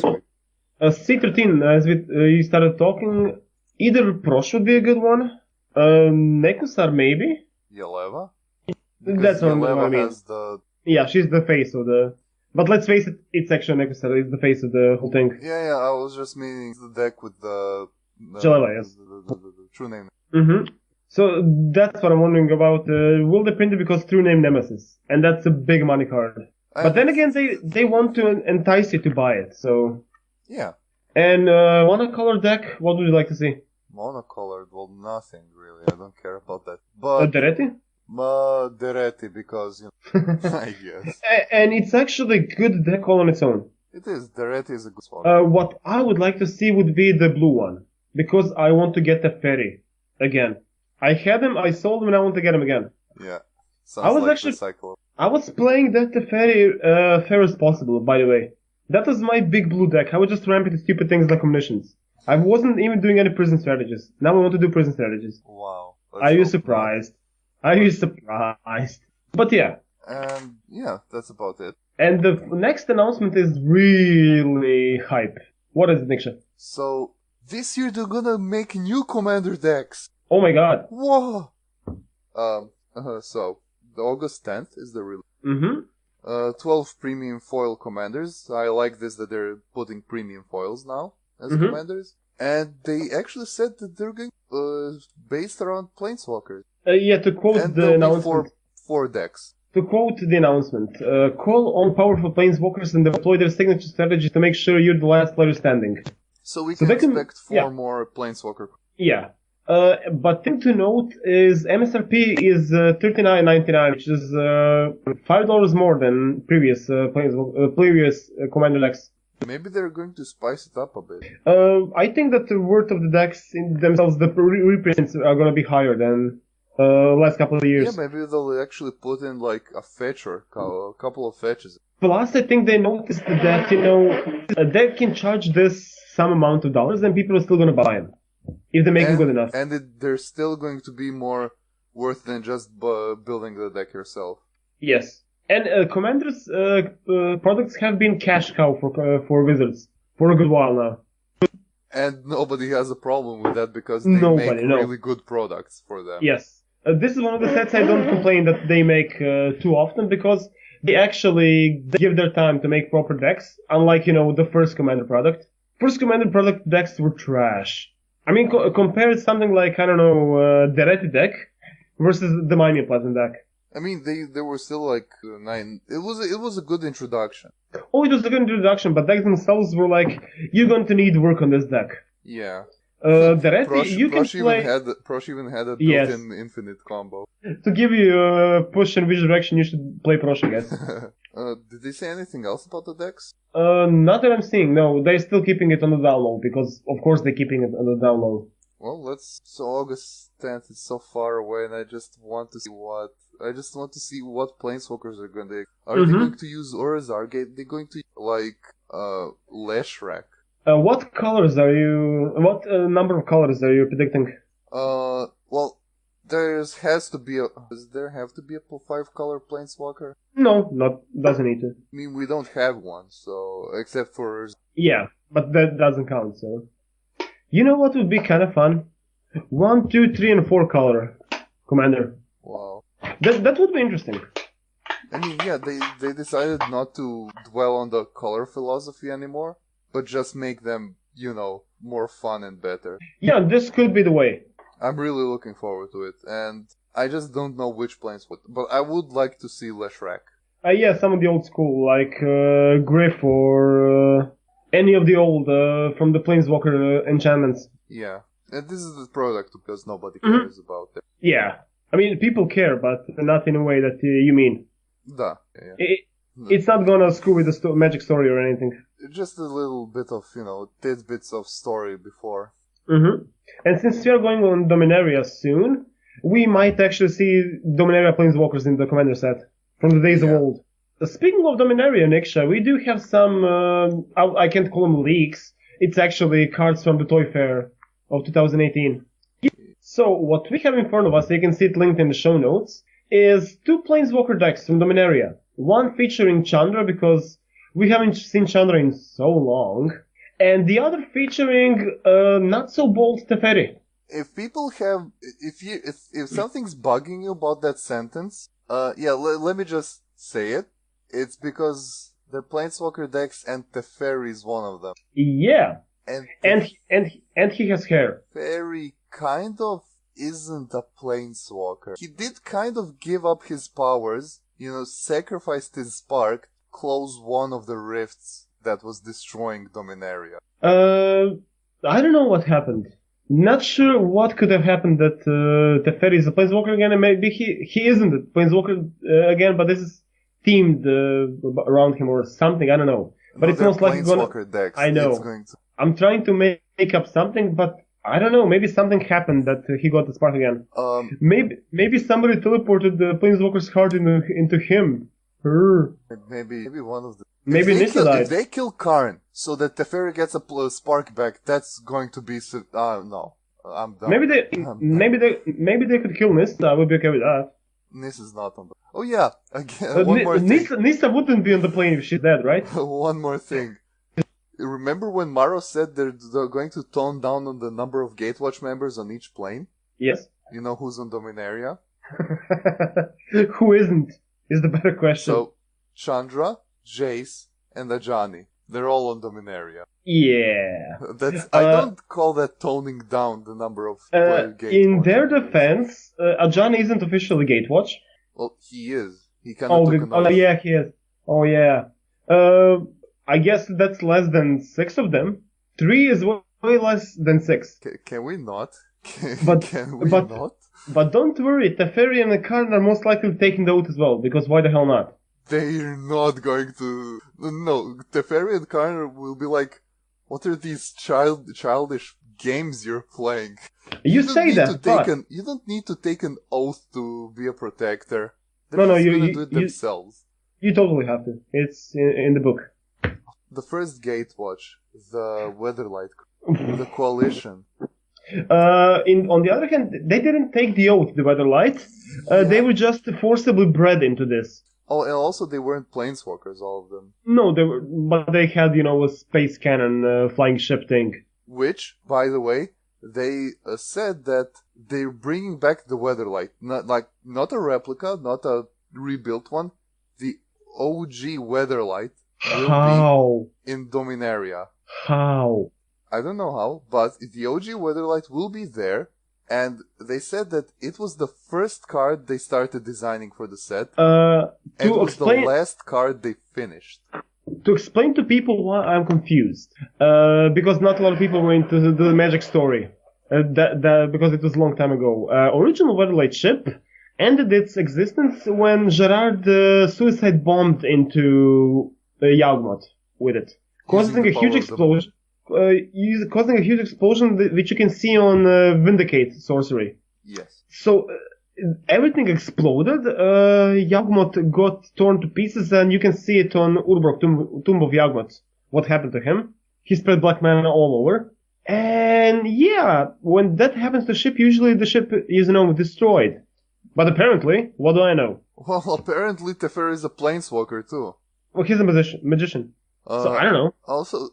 S1: C13, as we started talking, either Prosh would be a good one. Nekusar maybe.
S2: Yeleva?
S1: That's what I mean.
S2: Has the...
S1: Yeah, she's the face of the... But let's face it, it's actually Nekusar. It's the face of the whole thing.
S2: Yeah, I was just meaning the deck with the
S1: Yeleva, yes.
S2: The true name.
S1: Mm-hmm. So that's what I'm wondering about. Will they print it because true name Nemesis? And that's a big money card. But then again, they want to entice you to buy it, so...
S2: Yeah.
S1: And monocolor deck, what would you like to see?
S2: Monocolored, well, nothing really. I don't care about that. But
S1: Dereti?
S2: Dereti, because, I guess.
S1: And it's actually a good deck all on its own.
S2: It is. Dereti is a good spot.
S1: What I would like to see would be the blue one. Because I want to get Teferi again. I had him, I sold him, and I want to get him again.
S2: Yeah. Sounds like the cycle.
S1: I was playing that Teferi fair as possible, by the way. That was my big blue deck. I was just ramping stupid things like omniscience. I wasn't even doing any prison strategies. Now I want to do prison strategies.
S2: Wow.
S1: Are you surprised? Are you surprised? But yeah.
S2: And yeah, that's about it.
S1: And the next announcement is really hype. What is it, Nikša?
S2: So, this year they're gonna make new commander decks.
S1: Oh my god.
S2: Whoa! So, the August 10th is the release.
S1: Mm-hmm.
S2: 12 premium foil commanders. I like this that they're putting premium foils now as commanders. And they actually said that they're going based around Planeswalkers.
S1: Yeah, to quote
S2: And
S1: the
S2: there'll be
S1: announcement.
S2: four decks.
S1: To quote the announcement, call on powerful Planeswalkers and deploy their signature strategy to make sure you're the last player standing.
S2: So we can expect four more Planeswalker.
S1: Yeah. But thing to note is MSRP is $39.99, which is $5 more than previous Commander decks.
S2: Maybe they're going to spice it up a bit.
S1: I think that the worth of the decks in themselves, the reprints, are going to be higher than last couple of years.
S2: Yeah, maybe they'll actually put in like a fetcher, a couple of fetches.
S1: Plus, I think they noticed that, a deck can charge this some amount of dollars and people are still going to buy them. If they make them good enough.
S2: And they're still going to be more worth than just building the deck yourself.
S1: Yes. And Commander's products have been cash cow for Wizards for a good while now.
S2: And nobody has a problem with that because they make really good products for them.
S1: Yes. This is one of the sets I don't complain that they make too often because they actually give their time to make proper decks, unlike, the first Commander product. First Commander product decks were trash. I mean, compare something like, the Red deck versus the Miami Pleasant deck.
S2: I mean, they were still like 9. It was a good introduction.
S1: Oh, it was a good introduction, but decks themselves were like, you're going to need work on this deck.
S2: Yeah.
S1: The Red, you can play...
S2: Prosh even had a built-in infinite combo.
S1: To give you a push in which direction you should play Prosh, I guess.
S2: Did they say anything else about the decks?
S1: Not that I'm seeing, no. They're still keeping it on the down low, because of course they're keeping it on the down low.
S2: Well, so August 10th is so far away, and I just want to see what Planeswalkers are going to... Are they going to use Urza? Are they going to Leshrac?
S1: What colors are you... What number of colors are you predicting?
S2: Well, does there have to be a 5-color Planeswalker?
S1: No, doesn't need to.
S2: I mean, we don't have one, so, except for...
S1: Yeah, but that doesn't count, so... You know what would be kind of fun? 1, 2, 3, and 4 color Commander.
S2: Wow.
S1: That would be interesting.
S2: I mean, yeah, they decided not to dwell on the color philosophy anymore, but just make them, more fun and better.
S1: Yeah, this could be the way.
S2: I'm really looking forward to it, and I just don't know which Planeswalker, but I would like to see Leshrac.
S1: Yeah, some of the old school, like Griff or any of the old from the Planeswalker enchantments.
S2: Yeah, and this is the product because nobody cares about it.
S1: Yeah, I mean, people care, but not in a way that you mean.
S2: Yeah.
S1: It's not gonna screw with the magic story or anything.
S2: Just a little bit of, tidbits of story before.
S1: Mm-hmm. And since we are going on Dominaria soon, we might actually see Dominaria Planeswalkers in the Commander set from the days of old. Speaking of Dominaria, Nikša, we do have some, I can't call them leaks. It's actually cards from the Toy Fair of 2018. So what we have in front of us, you can see it linked in the show notes, is 2 Planeswalker decks from Dominaria. One featuring Chandra, because we haven't seen Chandra in so long, and the other featuring not so bold Teferi.
S2: If people have, if something's bugging you about that sentence, let me just say it. It's because they're Planeswalker decks and Teferi is one of them.
S1: Yeah. And he has hair.
S2: Teferi kind of isn't a Planeswalker. He did kind of give up his powers, sacrificed his spark, close one of the rifts that was destroying Dominaria.
S1: I don't know what happened. Not sure what could have happened that Teferi is a Planeswalker again, and maybe he isn't a Planeswalker again, but this is themed around him or something, I don't know. But it's most likely
S2: Planeswalker decks.
S1: I know. I'm trying to make up something, but I don't know, maybe something happened that he got the spark again. Maybe somebody teleported the Planeswalker's heart into him.
S2: Maybe one of them.
S1: Maybe Nikša died.
S2: If they kill Karn so that Teferi gets a spark back, that's going to be... no. I'm done.
S1: Maybe they could kill Nissa. I would be okay with that.
S2: Nissa's not on the... Oh yeah, again, one more thing.
S1: Nissa wouldn't be on the plane if she's dead, right?
S2: One more thing. Remember when Maro said they're going to tone down on the number of Gatewatch members on each plane?
S1: Yes.
S2: You know who's on Dominaria?
S1: Who isn't, is the better question.
S2: So, Chandra, Jace, and Ajani. They're all on Dominaria.
S1: Yeah.
S2: I don't call that toning down the number of player gate
S1: in their
S2: watching.
S1: defense, Ajahn isn't officially Gatewatch.
S2: Well, he is. He kind of took an oath.
S1: Yeah, he is. Oh, yeah. I guess that's less than 6 of them. 3 is way less than 6.
S2: Can we not?
S1: Can we not? But don't worry, Teferi and Karn are most likely taking the oath as well, because why the hell not?
S2: They're not going to... No, Teferi and Karn will be like, what are these childish games you're playing?
S1: You say that, but...
S2: You don't need to take an oath to be a protector.
S1: They're
S2: just gonna do it themselves.
S1: You totally have to. It's in the book.
S2: The first Gatewatch, the Weatherlight, the Coalition.
S1: On the other hand, they didn't take the oath, the Weatherlight. They were just forcibly bred into this.
S2: Oh, and also they weren't planeswalkers, all of them.
S1: No, but they had, a space cannon, flying ship thing.
S2: Which, by the way, they said that they're bringing back the Weatherlight. Not a replica, not a rebuilt one. The OG Weatherlight will be in Dominaria.
S1: How?
S2: I don't know how, but the OG Weatherlight will be there, and they said that it was the first card they started designing for the set, and it was the last card they finished.
S1: To explain to people why I'm confused, because not a lot of people were into the Magic story, because it was a long time ago. Original Weatherlight ship ended its existence when Gerard suicide bombed into Yawgmoth with it, causing a huge explosion. Causing a huge explosion, which you can see on Vindicate sorcery.
S2: Yes.
S1: So everything exploded. Yawgmoth got torn to pieces, and you can see it on Urborg, Tomb of Yawgmoth. What happened to him? He spread black mana all over. And yeah, when that happens to ship, usually the ship is destroyed. But apparently, what do I know?
S2: Well, apparently Teferi is a planeswalker too.
S1: Well, he's a magician. So I don't know.
S2: Also,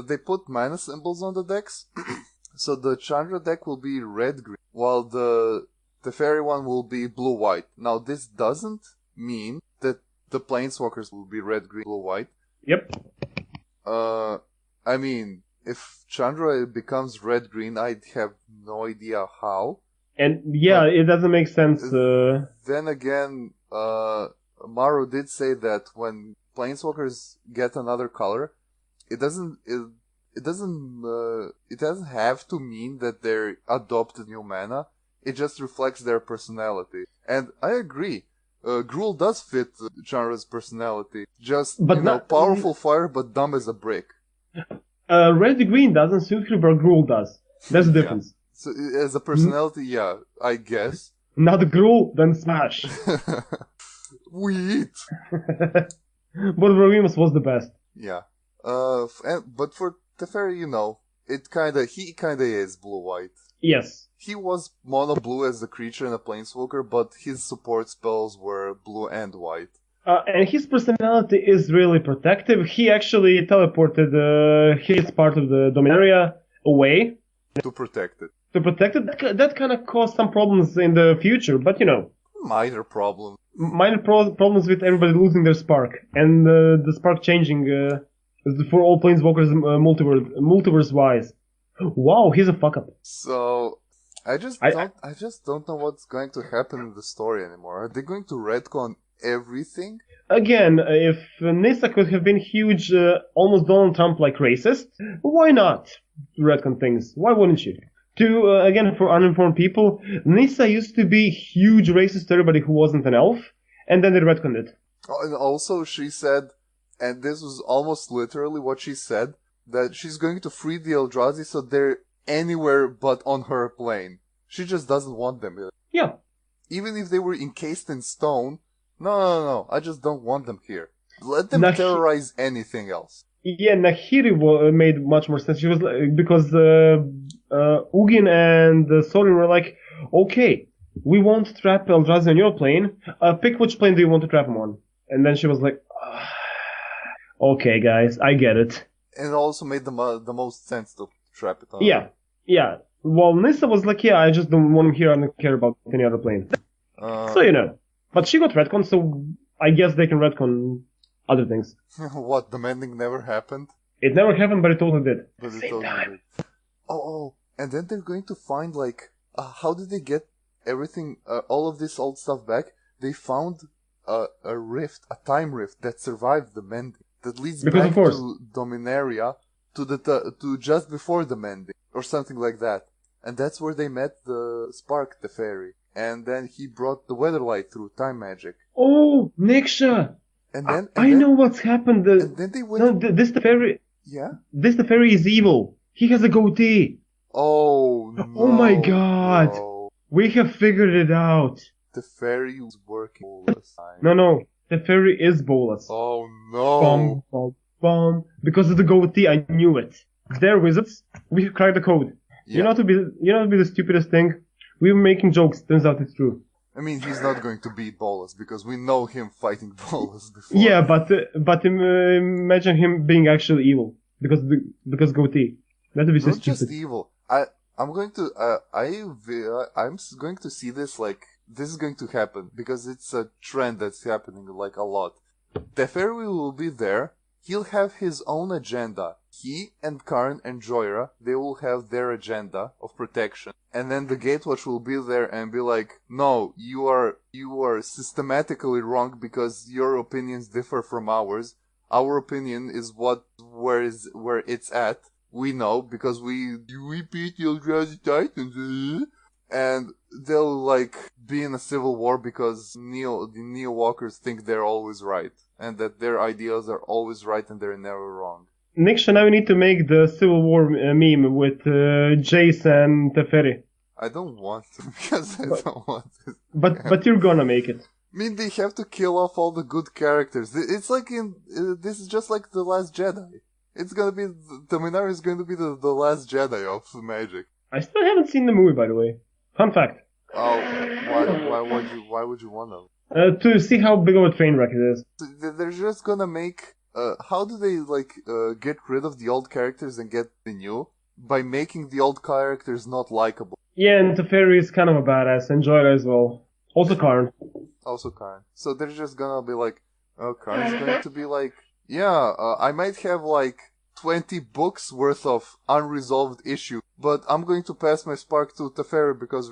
S2: they put mana symbols on the decks, so the Chandra deck will be red-green, while the Teferi one will be blue-white. Now, this doesn't mean that the Planeswalkers will be red-green, blue-white.
S1: Yep.
S2: I mean, if Chandra becomes red-green, I'd have no idea how.
S1: And yeah, it doesn't make sense.
S2: Then again, Maru did say that when Planeswalkers get another color, it doesn't have to mean that they're adopted new mana. It just reflects their personality. And I agree. Gruul does fit Chandra's personality. Powerful fire, but dumb as a brick.
S1: Red-green doesn't suit her, but Gruul does. That's the difference.
S2: So, as a personality, yeah, I guess.
S1: Not Gruul, then Smash.
S2: We eat.
S1: But Ravimus was the best.
S2: Yeah. But for Teferi, he kinda is blue-white.
S1: Yes.
S2: He was mono-blue as a creature and a planeswalker, but his support spells were blue and white.
S1: And his personality is really protective. He actually teleported his part of the Dominaria away.
S2: To protect it.
S1: That kind of caused some problems in the future, but
S2: Minor problems.
S1: Minor problems with everybody losing their spark, and the spark changing for all planeswalkers multiverse-wise. Wow, he's a fuck-up.
S2: So, I just don't know what's going to happen in the story anymore. Are they going to retcon everything? Again,
S1: if Nissa could have been huge, almost Donald Trump-like racist, why not retcon things? Why wouldn't you? Again, for uninformed people, Nissa used to be huge racist to everybody who wasn't an elf, and then they retconned it.
S2: Oh, and also she said, and this was almost literally what she said, that she's going to free the Eldrazi so they're anywhere but on her plane. She just doesn't want them.
S1: Yeah.
S2: Even if they were encased in stone, no, I just don't want them here. Let them terrorize anything else.
S1: Yeah, Nahiri made much more sense. She was because Ugin and Sorin were like, okay, we won't trap Eldrazi on your plane. Pick which plane do you want to trap him on. And then she was like, okay, guys, I get it.
S2: And it also made the most sense to trap it on.
S1: Yeah. Well, Nissa was like, yeah, I just don't want him here. I don't care about any other plane. So, But she got retcon, so I guess they can retcon other things.
S2: What, the mending never happened?
S1: It never happened, but it totally did.
S2: But it
S1: Same
S2: totally
S1: time.
S2: did. Oh, and then they're going to find, like, how did they get everything, all of this old stuff back? They found a rift, a time rift that survived the mending, that leads back to Dominaria, to just before the mending, or something like that. And that's where they met the Spark Teferi. And then he brought the Weatherlight through time magic.
S1: Oh, Nikša! I know what's happened.
S2: And then they went...
S1: this Teferi...
S2: Yeah?
S1: This Teferi is evil. He has a goatee.
S2: Oh, no.
S1: Oh my god.
S2: No.
S1: We have figured it out.
S2: Teferi was working all the time.
S1: No. Teferi is Bolas.
S2: Oh no.
S1: Bum. Because of the goatee, I knew it. They're wizards. We have cracked the code. Yeah. You know to be the stupidest thing? We were making jokes. Turns out it's true.
S2: I mean, he's not going to beat Bolas because we know him fighting Bolas before.
S1: Yeah, but imagine him being actually evil because goatee. That would be so
S2: not
S1: stupid.
S2: Just evil. I'm going to see this like this is going to happen because it's a trend that's happening like a lot. Teferi will be there. He'll have his own agenda. He and Karn and Joyra, they will have their agenda of protection. And then the Gatewatch will be there and be like, no, you are systematically wrong because your opinions differ from ours. Our opinion is where it's at. We know because we beat the Eldrazi Titans. And they'll like be in a civil war because the Neo Walkers think they're always right. And that their ideas are always right and they're never wrong.
S1: Nikša, now we need to make the Civil War meme with Jace and Teferi.
S2: I don't want to, because I don't want to.
S1: But you're gonna make it.
S2: I mean, they have to kill off all the good characters. It's like this is just like The Last Jedi. It's gonna be, Dominaria is going to be the Last Jedi of Magic.
S1: I still haven't seen the movie, by the way. Fun fact.
S2: Oh, why would you want to?
S1: To see how big of a train wreck it is.
S2: They're just gonna make... how do they, get rid of the old characters and get the new? By making the old characters not likable.
S1: Yeah, and Teferi is kind of a badass, and Joyra as well. Also Karn.
S2: So they're just gonna be like, oh, Karn's going to be like, I might have 20 books worth of unresolved issues, but I'm going to pass my spark to Teferi because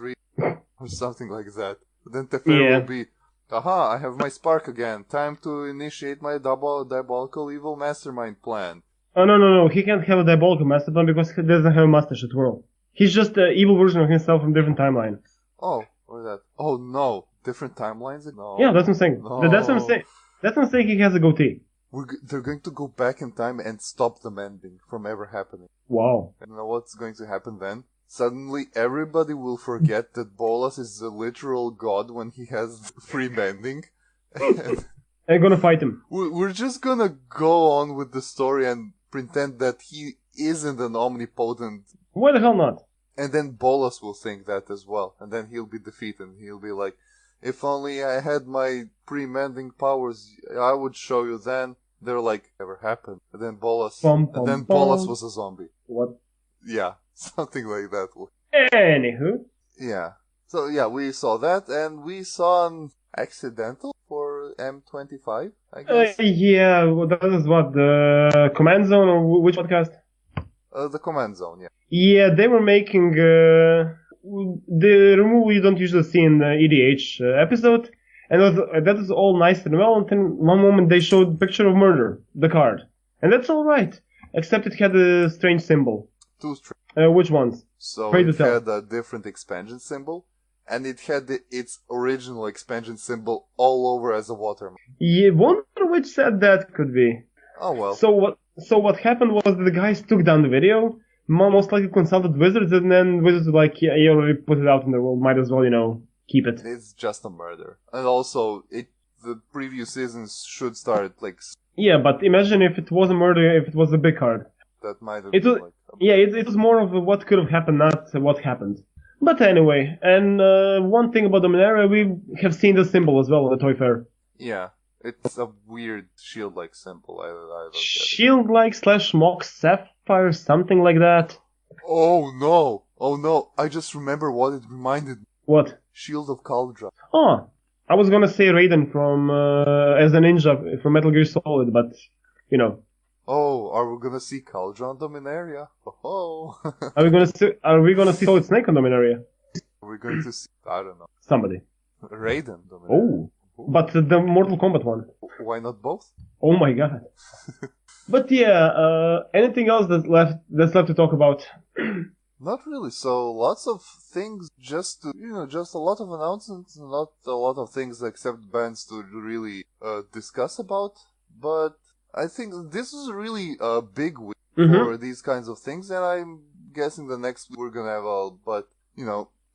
S2: or something like that. Then Teferi will be, aha, I have my spark again. Time to initiate my diabolical evil mastermind plan.
S1: Oh, no. He can't have a diabolical mastermind because he doesn't have a mustache at all. He's just an evil version of himself from different timeline.
S2: Oh, what is that? Oh, no. Different timelines? No.
S1: Yeah, that's what I'm saying.
S2: No.
S1: That's what I'm saying. That's what I'm saying he has a goatee.
S2: They're going to go back in time and stop the mending from ever happening.
S1: Wow.
S2: And you know what's going to happen then? Suddenly everybody will forget that Bolas is a literal god when he has free mending.
S1: I'm gonna fight him.
S2: We're just gonna go on with the story and pretend that he isn't an omnipotent...
S1: Why the hell not?
S2: And then Bolas will think that as well. And then he'll be defeated. He'll be like, if only I had my pre-mending powers, I would show you then. They're like, never happened. And then Bolas was a zombie.
S1: What?
S2: Yeah, something like that.
S1: Anywho.
S2: Yeah. So yeah, we saw that, and we saw an accidental for M25, I guess.
S1: Yeah, that is what, the Command Zone, or which podcast?
S2: The Command Zone, yeah.
S1: Yeah, they were making the removal you don't usually see in the EDH episode, and that is all nice and well, until one moment they showed a picture of Murder, the card. And that's alright, except it had a strange symbol.
S2: Two strange.
S1: Which ones?
S2: So it had a different expansion symbol, and it had its original expansion symbol all over as a watermark.
S1: Yeah, wonder which set that could be.
S2: Oh well.
S1: So what happened was that the guys took down the video, most likely consulted Wizards, and then Wizards were like, yeah, you already put it out in the world, might as well, keep it.
S2: It's just a murder. And also, the preview seasons should start,
S1: Yeah, but imagine if it was a murder, if it was a big card.
S2: That might have been
S1: it was more of what could have happened, not what happened. But anyway, and one thing about Dominaria, we have seen the symbol as well at the Toy Fair.
S2: Yeah, it's a weird shield-like symbol. I don't get it.
S1: Shield-like / mock sapphire, something like that.
S2: Oh no, I just remember what it reminded me.
S1: What?
S2: Shield of Kaldra.
S1: Oh, I was gonna say Raiden from as a ninja from Metal Gear Solid, but,
S2: Oh, are we gonna see Caldra on Dominaria? Oh.
S1: Are we gonna see Solid Snake on Dominaria?
S2: Are we going to see, I don't know,
S1: Somebody.
S2: Raiden Dominaria?
S1: Oh. But the Mortal Kombat one.
S2: Why not both?
S1: Oh my god. But yeah, anything else that's left to talk about?
S2: Not really. So lots of things just a lot of announcements, not a lot of things except bands to really discuss about. But I think this is really a big week for these kinds of things, and I'm guessing the next week we're gonna have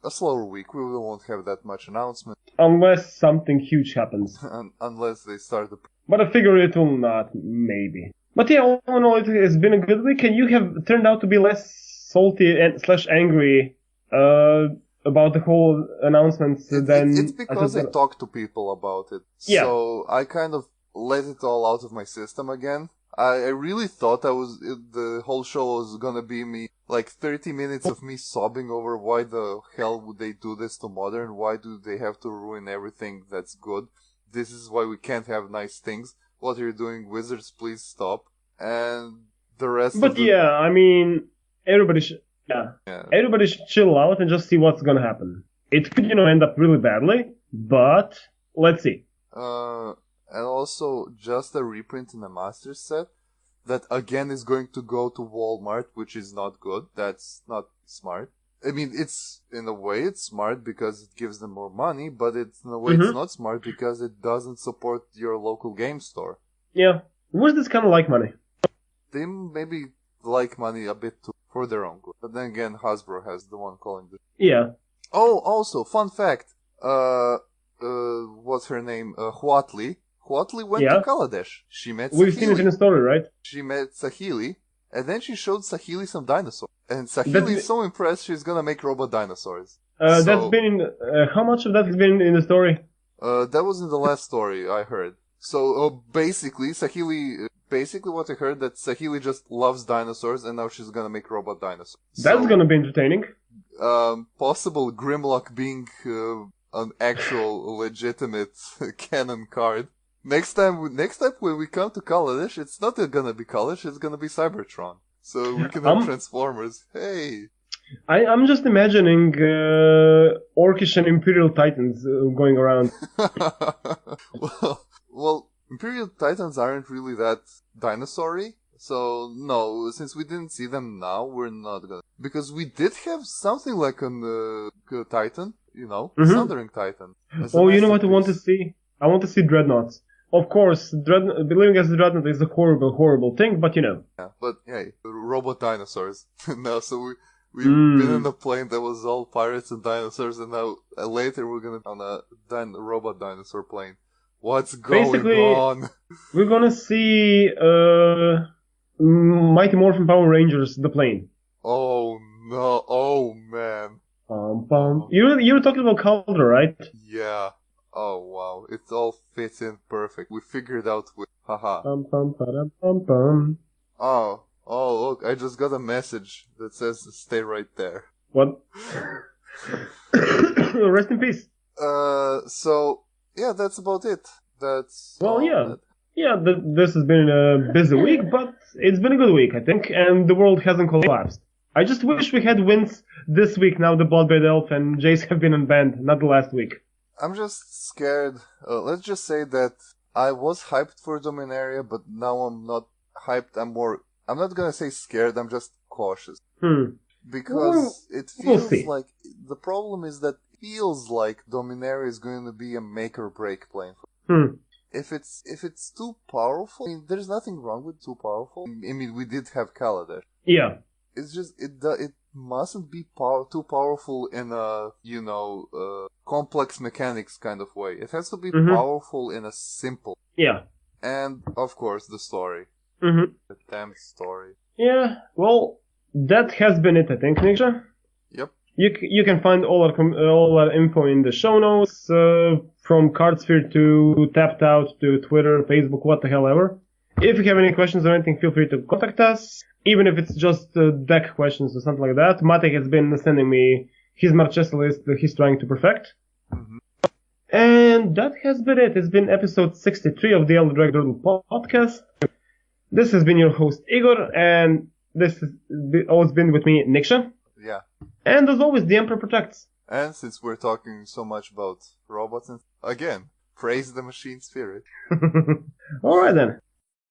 S2: a slower week. We won't have that much announcement.
S1: Unless something huge happens.
S2: Unless they start the...
S1: But I figure it will not, maybe. But yeah, all in all, it has been a good week, and you have turned out to be less salty and / angry about the whole announcements than...
S2: It's because I talked to people about it.
S1: Yeah.
S2: So I kind of let it all out of my system again. I really thought the whole show was gonna be me, like 30 minutes of me sobbing over why the hell would they do this to Modern, why do they have to ruin everything that's good, this is why we can't have nice things, what are you doing, Wizards, please stop, and the rest
S1: But
S2: of the...
S1: yeah, I mean, everybody should chill out and just see what's gonna happen. It could, end up really badly, but let's see.
S2: And also, just a reprint in the Master set that again is going to go to Walmart, which is not good. That's not smart. I mean, in a way it's smart because it gives them more money, but in a way it's not smart because it doesn't support your local game store.
S1: Yeah. Wizards kind of like money.
S2: They maybe like money a bit too, for their own good. But then again, Hasbro has the one calling this.
S1: Yeah.
S2: Oh, also, fun fact. What's her name? Huatli. Huatli went to Kaladesh. She met Sahili.
S1: We've seen it in the story, right?
S2: She met Sahili, and then she showed Sahili some dinosaurs. And Sahili is so impressed she's gonna make robot dinosaurs.
S1: That's been in... how much of that has been in the story?
S2: That was in the last story, I heard. So, basically, Sahili... Basically what I heard, that Sahili just loves dinosaurs, and now she's gonna make robot dinosaurs.
S1: That's gonna be entertaining.
S2: Possible Grimlock being an actual legitimate canon card. Next time when we come to Kaladesh, it's not gonna be Kaladesh, it's gonna be Cybertron. So we can have Transformers. Hey!
S1: I'm just imagining Orcish and Imperial Titans going around.
S2: Well, Imperial Titans aren't really that dinosaur-y. So, no, since we didn't see them now, we're not gonna... Because we did have something like a Titan, Thundering Titan.
S1: Oh, you know what I want to see? I want to see Dreadnoughts. Of course, believing as a Dreadnought is a horrible, horrible thing, but
S2: Yeah, but hey, robot dinosaurs. Now, so we've been in a plane that was all pirates and dinosaurs, and now later we're gonna on a robot dinosaur plane. What's going on?
S1: We're gonna see Mighty Morphin Power Rangers, the plane.
S2: Oh no! Oh man!
S1: You were talking about Calder, right?
S2: Yeah. Oh wow! It all fits in perfect. We figured out with haha. Oh look! I just got a message that says stay right there.
S1: What? Rest in peace.
S2: So yeah, that's about it. That's
S1: this has been a busy week, but it's been a good week, I think, and the world hasn't collapsed. I just wish we had wins this week. Now the Bloodbraid Elf and Jace have been unbanned, not the last week.
S2: I'm just scared. Let's just say that I was hyped for Dominaria, but now I'm not hyped. I'm not gonna say scared, I'm just cautious. Because it feels like... The problem is that it feels like Dominaria is going to be a make or break plane. If it's too powerful, I mean, there's nothing wrong with too powerful. I mean, we did have Kaladesh.
S1: Yeah.
S2: It's just, it mustn't be too powerful in a, complex mechanics kind of way. It has to be powerful in a simple.
S1: Yeah.
S2: And, of course, the story. The damn story.
S1: Yeah, well, that has been it, I think, Nikša.
S2: Yep.
S1: You can find all our info in the show notes, from Cardsphere to Tapped Out to Twitter, Facebook, what the hell ever. If you have any questions or anything, feel free to contact us. Even if it's just deck questions or something like that. Mate has been sending me his Marchesa list that he's trying to perfect. And that has been it. It's been episode 63 of the Elder Drag Durdle podcast. This has been your host, Igor, and this has always been with me, Nikša.
S2: Yeah.
S1: And as always, the Emperor protects.
S2: And since we're talking so much about robots, again, praise the machine spirit.
S1: Alright then.